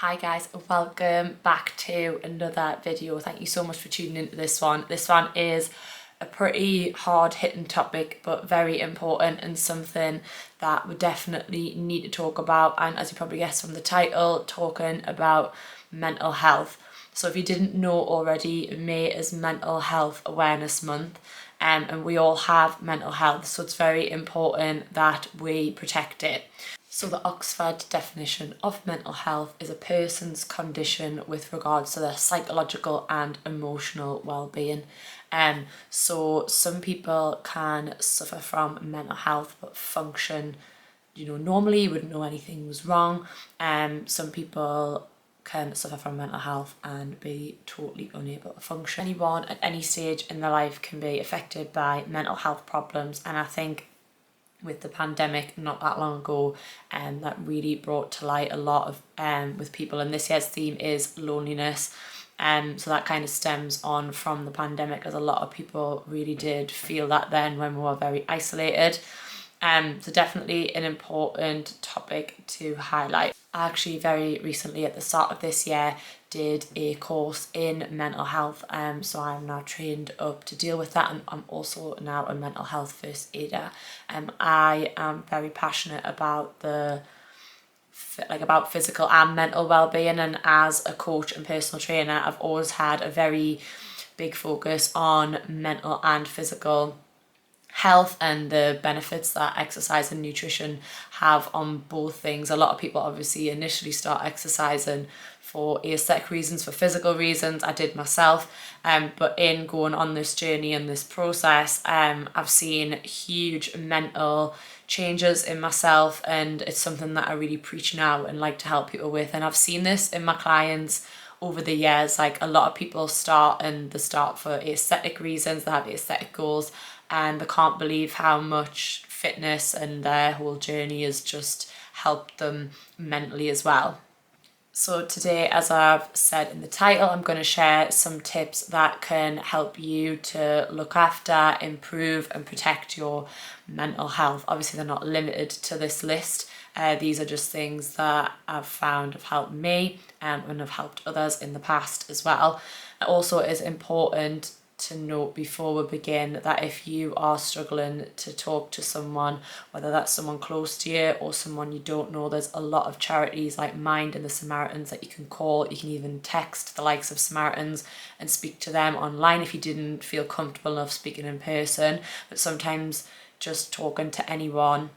Hi guys, welcome back to another video. Thank you so much for tuning into this one. This one is a pretty hard hitting topic but very important and something that we definitely need to talk about, and as you probably guessed from the title, talking about mental health. So if you didn't know already, May is Mental Health Awareness Month, and we all have mental health, so it's very important that we protect it. So the Oxford definition of mental health is a person's condition with regards to their psychological and emotional well-being. So some people can suffer from mental health but function, normally you wouldn't know anything was wrong. Some people can suffer from mental health and be totally unable to function. Anyone at any stage in their life can be affected by mental health problems, and I think with the pandemic not that long ago, that really brought to light a lot of with people, and this year's theme is loneliness. So that kind of stems on from the pandemic, as a lot of people really did feel that then when we were very isolated. So definitely an important topic to highlight. I actually very recently at the start of this year did a course in mental health, so I'm now trained up to deal with that, and I'm also now a mental health first aider. I am very passionate about about physical and mental well-being, and as a coach and personal trainer I've always had a very big focus on mental and physical health and the benefits that exercise and nutrition have on both things. A lot of people obviously initially start exercising for aesthetic reasons, for physical reasons. I did myself, but in going on this journey and this process, I've seen huge mental changes in myself, and it's something that I really preach now and like to help people with. And I've seen this in my clients over the years. Like, a lot of people start for aesthetic reasons, they have aesthetic goals, and they can't believe how much fitness and their whole journey has just helped them mentally as well. So today, as I've said in the title, I'm going to share some tips that can help you to look after, improve and protect your mental health. Obviously they're not limited to this list. These are just things that I've found have helped me, and have helped others in the past as well. It also is important to note before we begin that if you are struggling to talk to someone, whether that's someone close to you or someone you don't know, there's a lot of charities like Mind and the Samaritans that you can call. You can even text the likes of Samaritans and speak to them online if you didn't feel comfortable enough speaking in person. But sometimes just talking to anyone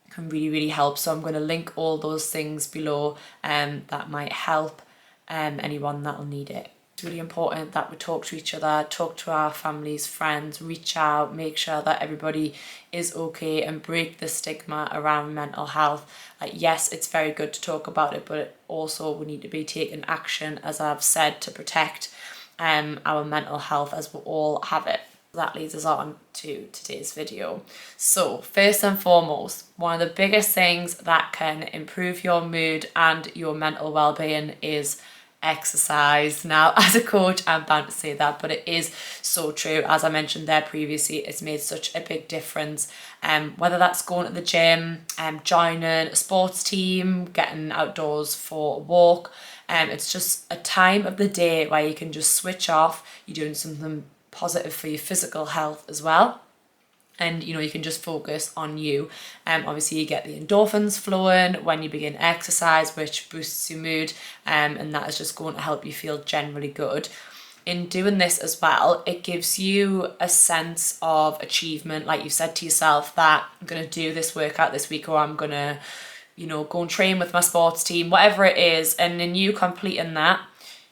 can really help. So I'm going to link all those things below that might help anyone that will need it. It's really important that we talk to each other, talk to our families, friends, reach out, make sure that everybody is okay, and break the stigma around mental health. Like, yes, it's very good to talk about it, but also we need to be taking action, as I've said, to protect our mental health, as we all have it. That leads us on to today's video. So first and foremost, one of the biggest things that can improve your mood and your mental well-being is exercise. Now, as a coach, I'm bound to say that, but it is so true. As I mentioned there previously, it's made such a big difference. Whether that's going to the gym, joining a sports team, getting outdoors for a walk, it's just a time of the day where you can just switch off. You're doing something positive for your physical health as well, and you can just focus on you. Obviously you get the endorphins flowing when you begin exercise, which boosts your mood, and that is just going to help you feel generally good. In doing this as well, it gives you a sense of achievement, like you said to yourself that I'm going to do this workout this week, or I'm going to go and train with my sports team, whatever it is. And in you completing that,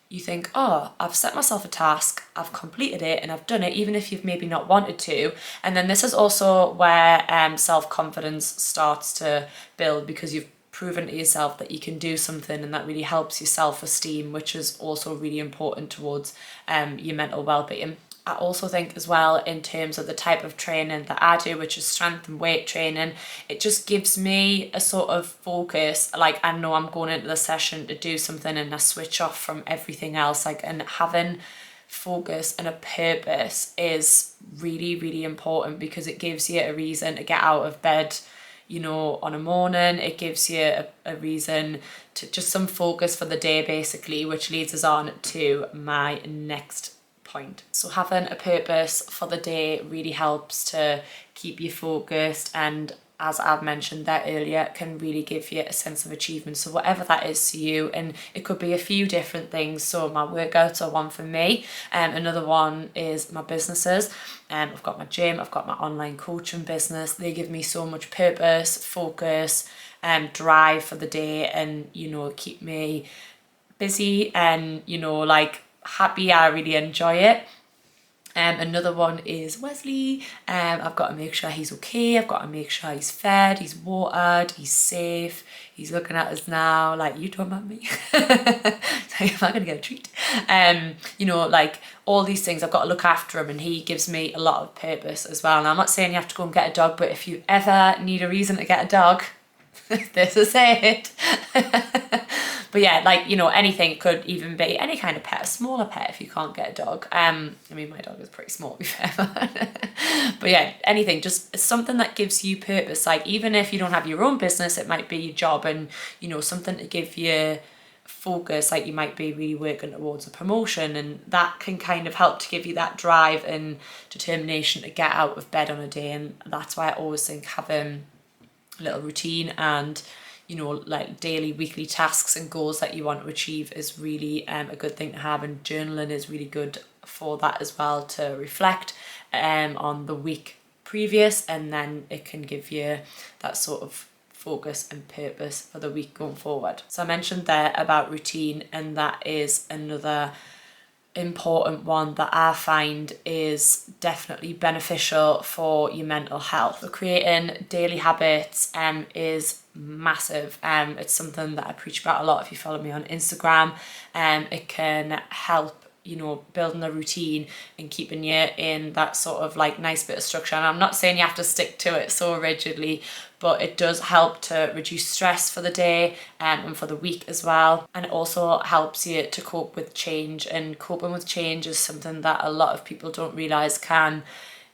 you think, oh, I've set myself a task, I've completed it, and I've done it, even if you've maybe not wanted to. And then this is also where self-confidence starts to build, because you've proven to yourself that you can do something, and that really helps your self-esteem, which is also really important towards your mental well-being. I also think as well, in terms of the type of training that I do, which is strength and weight training, it just gives me a sort of focus. Like, I know I'm going into the session to do something, and I switch off from everything else. Like, and having focus and a purpose is really important, because it gives you a reason to get out of bed you know, on a morning. It gives you a reason to just some focus for the day basically, which leads us on to my next point. So having a purpose for the day really helps to keep you focused, and as I've mentioned there earlier, can really give you a sense of achievement. So whatever that is to you, and it could be a few different things. So my workouts are one for me, another one is my businesses. I've got my gym, I've got my online coaching business. They give me so much purpose, focus, drive for the day, and, you know, keep me busy and, you know, like happy. I really enjoy it. Another one is Wesley. I've got to make sure he's okay. I've got to make sure he's fed, he's watered, he's safe. He's looking at us now like, you don't mind me. So am I going to get a treat? You know, like all these things, I've got to look after him, and he gives me a lot of purpose as well. And I'm not saying you have to go and get a dog, but if you ever need a reason to get a dog, this is it. But yeah, like, you know, anything, could even be any kind of pet, a smaller pet if you can't get a dog. I mean, my dog is pretty small to be fair. But yeah, anything, just something that gives you purpose. Like even if you don't have your own business, it might be your job, and, you know, something to give you focus. Like you might be really working towards a promotion, and that can kind of help to give you that drive and determination to get out of bed on a day. And that's why I always think having a little routine and, you know, like daily, weekly tasks and goals that you want to achieve is really a good thing to have. And journaling is really good for that as well, to reflect on the week previous, and then it can give you that sort of focus and purpose for the week going forward. So I mentioned there about routine, and that is another important one that I find is definitely beneficial for your mental health. So creating daily habits is massive. It's something that I preach about a lot if you follow me on Instagram. It can help, you know, building a routine and keeping you in that sort of like nice bit of structure. And I'm not saying you have to stick to it so rigidly, but it does help to reduce stress for the day and for the week as well. And it also helps you to cope with change, and coping with change is something that a lot of people don't realize can,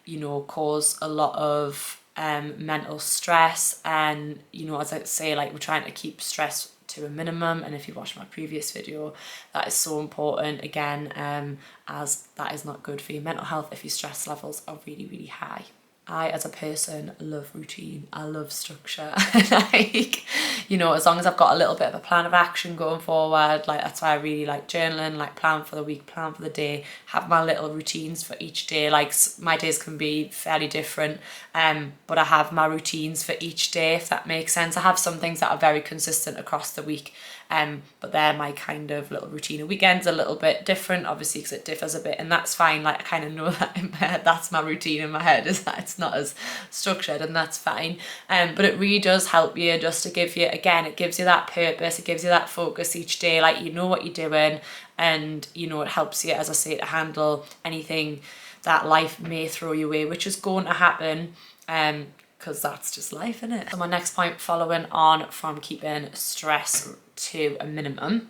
you know, cause a lot of mental stress. And, you know, as I say, like we're trying to keep stress to a minimum, and if you watch my previous video, that is so important again, as that is not good for your mental health if your stress levels are really, really high. I, as a person, love routine. I love structure. Like, you know, as long as I've got a little bit of a plan of action going forward, like that's why I really like journaling, like plan for the week, plan for the day, have my little routines for each day. Like my days can be fairly different, but I have my routines for each day, if that makes sense. I have some things that are very consistent across the week, but they're my kind of little routine. A weekend's a little bit different, obviously, because it differs a bit, and that's fine. Like I kind of know that in my head, that's my routine in my head, is that it's not as structured, and that's fine. But it really does help you just to give you, again, it gives you that purpose, it gives you that focus each day, like you know what you're doing, and, you know, it helps you, as I say, to handle anything that life may throw you away, which is going to happen, because that's just life, isn't it? So my next point, following on from keeping stress to a minimum,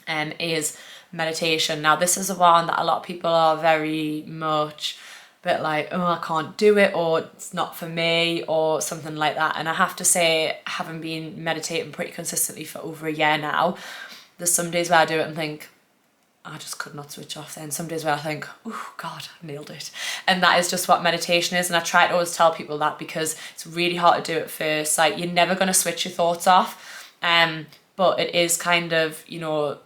is meditation. Now this is a one that a lot of people are very much a bit like, oh, I can't do it, or it's not for me, or something like that. And I have to say, having been meditating pretty consistently for over a year now, there's some days where I do it and think, I just could not switch off then. Some days where I think, oh God, I nailed it. And that is just what meditation is. And I try to always tell people that, because it's really hard to do at first. Like you're never going to switch your thoughts off. But it is kind of, you know,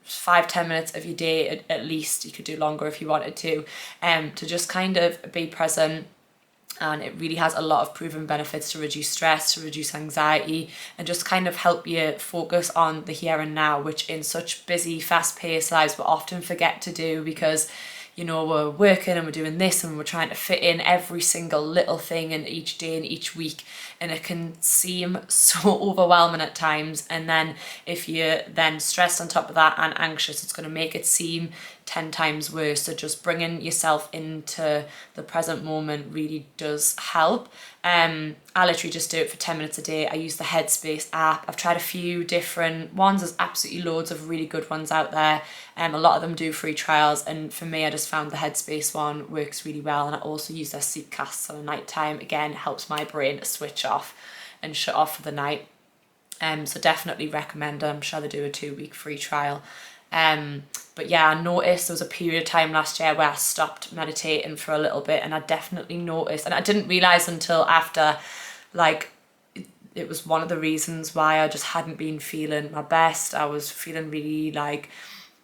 5-10 minutes of your day at least. You could do longer if you wanted to just kind of be present. And it really has a lot of proven benefits to reduce stress, to reduce anxiety, and just kind of help you focus on the here and now, which in such busy, fast-paced lives we often forget to do, because, you know, we're working and we're doing this and we're trying to fit in every single little thing in each day and each week, and it can seem so overwhelming at times. And then if you're then stressed on top of that and anxious, it's going to make it seem 10 times worse. So just bringing yourself into the present moment really does help. I literally just do it for 10 minutes a day. I use the Headspace app. I've tried a few different ones. There's absolutely loads of really good ones out there. A lot of them do free trials, and for me, I just found the Headspace one works really well. And I also use their sleep casts on a night time. Again, it helps my brain to switch off. and shut off for the night. So definitely recommend it. I'm sure they do a 2-week free trial. But yeah, I noticed there was a period of time last year where I stopped meditating for a little bit, and I definitely noticed, and I didn't realise until after, like, it was one of the reasons why I just hadn't been feeling my best. I was feeling really like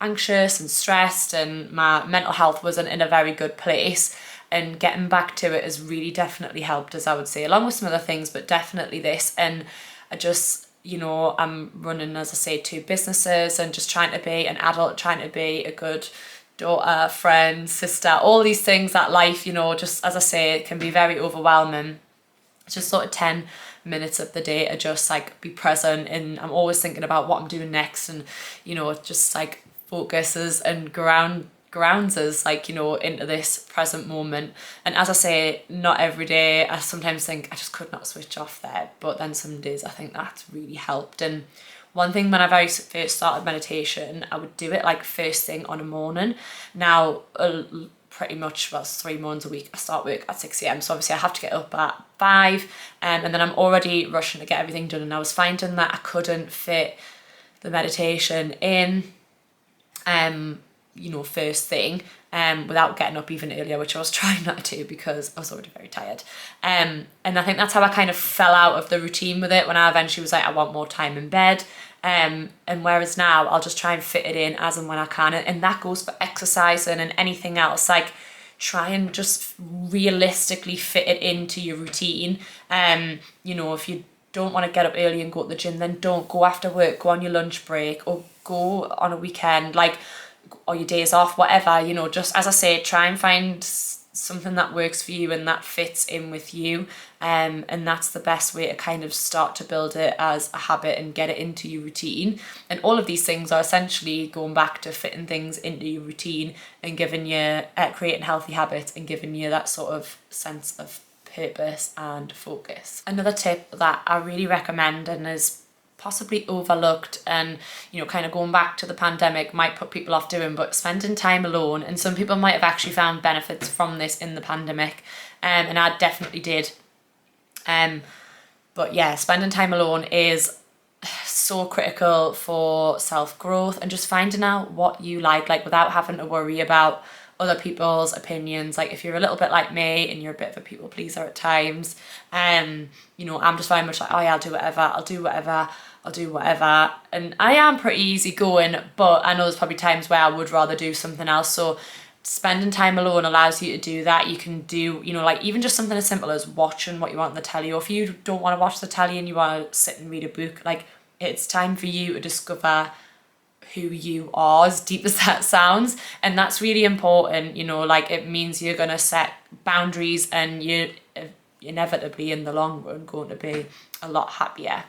anxious and stressed, and my mental health wasn't in a very good place, and getting back to it has really definitely helped, as I would say, along with some other things, but definitely this. And I just, you know, I'm running, as I say, 2 businesses and just trying to be an adult, trying to be a good daughter, friend, sister, all these things that life, you know, just as I say, it can be very overwhelming. It's just sort of 10 minutes of the day to just like be present, and I'm always thinking about what I'm doing next, and you know, it just like focuses and grounds us, like, you know, into this present moment. And as I say, not every day. I sometimes think I just could not switch off there, but then some days I think that's really helped. And one thing, when I very first started meditation, I would do it like first thing on a morning. Now pretty much, well, 3 mornings a week I start work at 6 a.m, so obviously I have to get up at 5, and then I'm already rushing to get everything done, and I was finding that I couldn't fit the meditation in you know, first thing, without getting up even earlier, which I was trying not to because I was already very tired. And I think that's how I kind of fell out of the routine with it, when I eventually was like, I want more time in bed. And whereas now I'll just try and fit it in as and when I can. And that goes for exercising and anything else. Like, try and just realistically fit it into your routine. You know, if you don't want to get up early and go to the gym, then don't go after work, go on your lunch break, or go on a weekend, like, or your days off, whatever, you know, just as I say, try and find something that works for you and that fits in with you. And that's the best way to kind of start to build it as a habit and get it into your routine. And all of these things are essentially going back to fitting things into your routine and giving you, creating healthy habits and giving you that sort of sense of purpose and focus. Another tip that I really recommend, and is possibly overlooked, and you know, kind of going back to the pandemic, might put people off doing, but spending time alone. And some people might have actually found benefits from this in the pandemic, and I definitely did. But yeah, spending time alone is so critical for self-growth and just finding out what you like without having to worry about other people's opinions. Like, if you're a little bit like me and you're a bit of a people pleaser at times, you know, I'm just very much like, oh yeah, I'll do whatever, and I am pretty easygoing, but I know there's probably times where I would rather do something else. So spending time alone allows you to do that. You can do, you know, like even just something as simple as watching what you want on the telly, or if you don't want to watch the telly and you want to sit and read a book, like, it's time for you to discover who you are, as deep as that sounds. And that's really important, you know, like, it means you're going to set boundaries, and you're inevitably in the long run going to be a lot happier.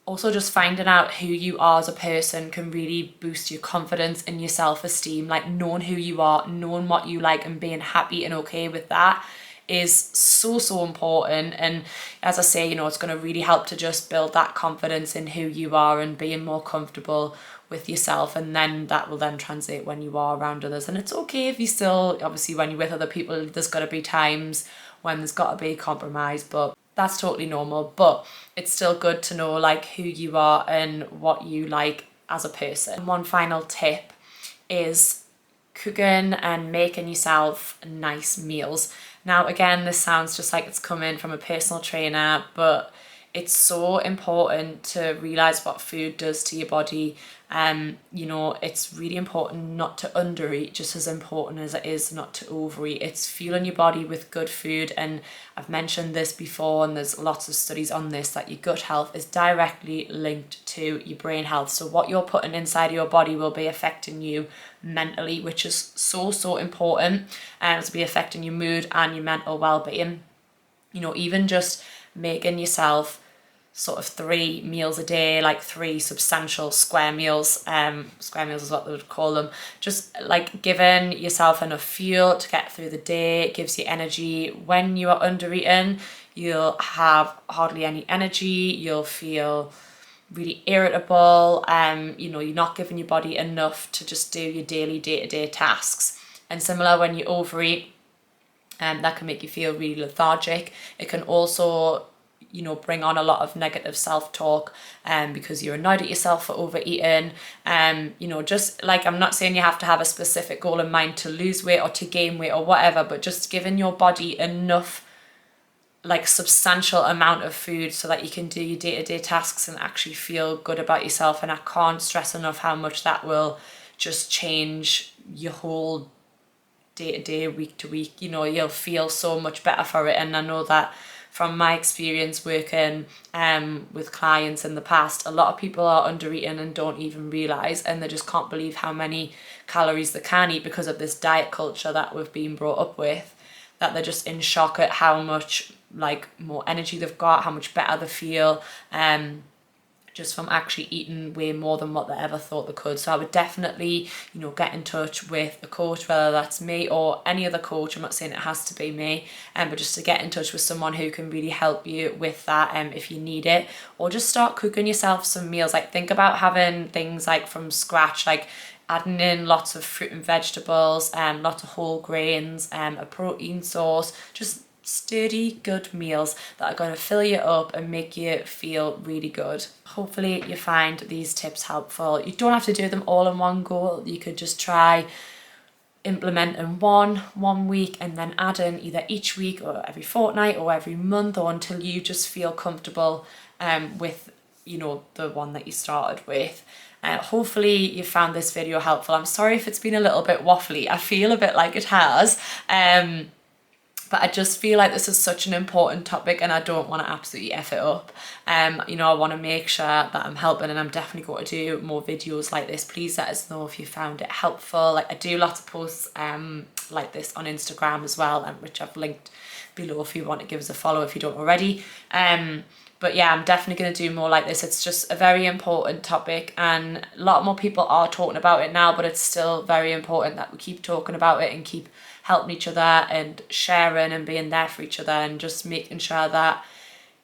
Also, just finding out who you are as a person can really boost your confidence and your self-esteem. Like, knowing who you are, knowing what you like, and being happy and okay with that is so important. And as I say, you know, it's going to really help to just build that confidence in who you are and being more comfortable with yourself, and then that will then translate when you are around others. And it's okay if you still, obviously when you're with other people, there's got to be times when there's got to be compromise, but that's totally normal. But it's still good to know like who you are and what you like as a person. And one final tip is cooking and making yourself nice meals. Now again, this sounds just like it's coming from a personal trainer, but it's so important to realize what food does to your body. You know, it's really important not to undereat, just as important as it is not to overeat. It's fueling your body with good food, and I've mentioned this before, and there's lots of studies on this, that your gut health is directly linked to your brain health. So what you're putting inside of your body will be affecting you mentally, which is so important, and to be affecting your mood and your mental well-being. You know, even just making yourself sort of 3 meals a day, like 3 substantial square meals. Square meals is what they would call them. Just like giving yourself enough fuel to get through the day. It gives you energy. When you are under eating, you'll have hardly any energy. You'll feel really irritable. You know, you're not giving your body enough to just do your daily day-to-day tasks. And similar, when you overeat, that can make you feel really lethargic. It can also, bring on a lot of negative self-talk because you're annoyed at yourself for overeating. Just like, I'm not saying you have to have a specific goal in mind to lose weight or to gain weight or whatever, but just giving your body enough, like, substantial amount of food so that you can do your day-to-day tasks and actually feel good about yourself. And I can't stress enough how much that will just change your whole day-to-day, week-to-week. You'll feel so much better for it. And I know that from my experience working with clients in the past, a lot of people are under eating and don't even realise, and they just can't believe how many calories they can eat because of this diet culture that we've been brought up with, that they're just in shock at how much, like, more energy they've got, how much better they feel, just from actually eating way more than what they ever thought they could. So I would definitely, get in touch with a coach, whether that's me or any other coach. I'm not saying it has to be me, but just to get in touch with someone who can really help you with that if you need it. Or just start cooking yourself some meals. Like, think about having things like from scratch, like adding in lots of fruit and vegetables, lots of whole grains, a protein source, just sturdy, good meals that are going to fill you up and make you feel really good. Hopefully you find these tips helpful. You don't have to do them all in one go. You could just try implementing one week and then add in either each week or every fortnight or every month, or until you just feel comfortable with the one that you started with. Hopefully you found this video helpful. I'm sorry if it's been a little bit waffly. I feel a bit like it has. But I just feel like this is such an important topic and I don't want to absolutely F it up. I want to make sure that I'm helping, and I'm definitely going to do more videos like this. Please let us know if you found it helpful. Like, I do lots of posts like this on Instagram as well, which I've linked below if you want to give us a follow if you don't already. But yeah, I'm definitely going to do more like this. It's just a very important topic, and a lot more people are talking about it now, but it's still very important that we keep talking about it and keep helping each other and sharing and being there for each other, and just making sure that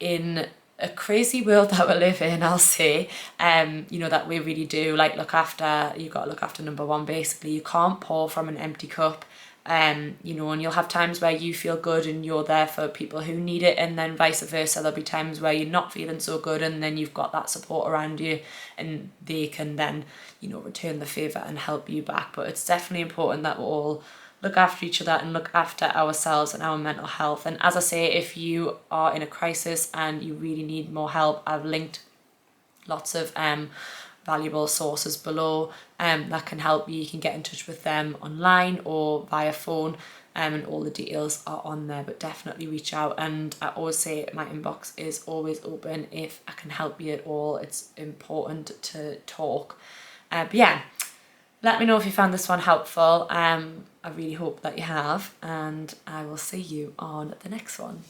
in a crazy world that we live in, I'll say, that we really do, like, look after, you've got to look after number one, basically. You can't pour from an empty cup. And you'll have times where you feel good and you're there for people who need it, and then vice versa. There'll be times where you're not feeling so good, and then you've got that support around you, and they can then, return the favour and help you back. But it's definitely important that we all look after each other and look after ourselves and our mental health. And as I say, if you are in a crisis and you really need more help, I've linked lots of valuable sources below that can help you. You can get in touch with them online or via phone, and all the details are on there. But definitely reach out, and I always say my inbox is always open if I can help you at all. It's important to talk. But yeah, let me know if you found this one helpful. I really hope that you have, and I will see you on the next one.